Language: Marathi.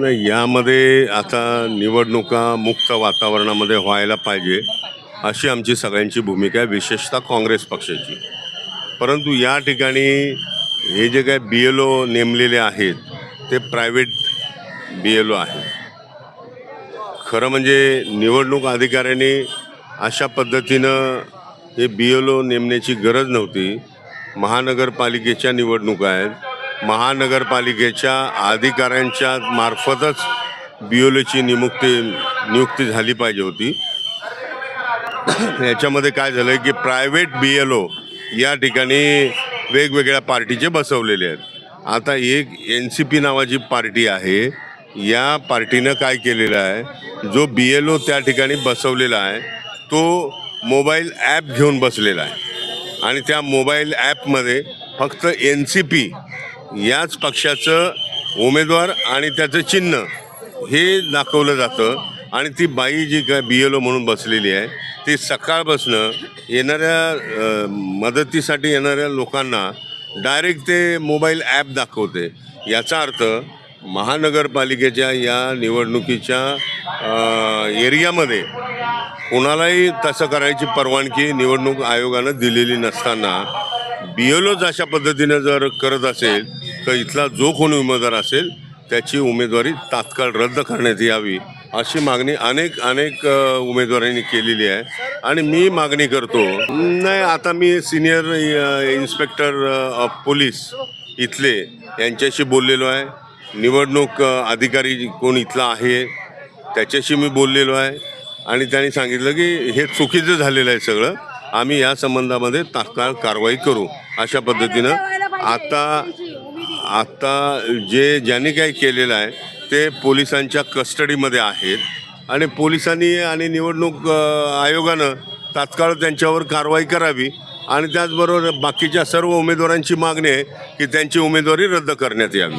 नाही, यामध्ये आता निवडणुका मुक्त वातावरणामध्ये व्हायला पाहिजे अशी आमची सगळ्यांची भूमिका आहे, विशेषतः काँग्रेस पक्षाची. परंतु या ठिकाणी हे जे काही BLO नेमलेले आहेत ते प्रायव्हेट BLO आहेत. खरं म्हणजे निवडणूक अधिकाऱ्यांनी अशा पद्धतीनं हे BLO नेमण्याची गरज नव्हती. महानगरपालिकेच्या निवडणुका आहेत. महानगरपालिकेच्या अधिकाऱ्यांच्या मार्फतच BLOची नियुक्ती झाली पाहिजे होती. याच्यामध्ये काय झालं की प्रायव्हेट BLO या ठिकाणी वेगवेगळ्या पार्टीचे बसवलेले आहेत. आता एक NCP नावाची पार्टी आहे. या पार्टीनं काय केलेलं आहे, जो BLO त्या ठिकाणी बसवलेला आहे तो मोबाईल ॲप घेऊन बसलेला आहे आणि त्या मोबाईल ॲपमध्ये फक्त NCP याच पक्षाचं उमेदवार आणि त्याचं चिन्ह हे दाखवलं जातं. आणि ती बाई जी काय BLO म्हणून बसलेली आहे ती सकाळपासनं येणाऱ्या मदतीसाठी येणाऱ्या लोकांना डायरेक्ट ते मोबाईल ॲप दाखवते. याचा अर्थ महानगरपालिकेच्या या निवडणुकीच्या एरियामध्ये कोणालाही तसं करायची परवानगी निवडणूक आयोगानं दिलेली नसताना BLOच अशा पद्धतीनं जर करत असेल तर इथला जो कोणी उमेदवार असेल त्याची उमेदवारी तात्काळ रद्द करण्यात यावी अशी मागणी अनेक उमेदवारांनी केलेली आहे. आणि मी मागणी करतो, नाही आता मी सिनियर इन्स्पेक्टर ऑफ पोलीस इथले यांच्याशी बोललेलो आहे. निवडणूक अधिकारी कोण इथला आहे त्याच्याशी मी बोललेलो आहे आणि त्यांनी सांगितलं की हे चुकीचं झालेलं आहे सगळं, आम्ही या संबंधामध्ये तात्काळ कारवाई करू अशा पद्धतीनं. आता ज्यांनी काही केलेलं आहे ते पोलिसांच्या कस्टडीमध्ये आहेत आणि पोलिसांनी आणि निवडणूक आयोगानं तात्काळ त्यांच्यावर कारवाई करावी. आणि त्याचबरोबर बाकीच्या सर्व उमेदवारांची मागणी आहे की त्यांची उमेदवारी रद्द करण्यात यावी.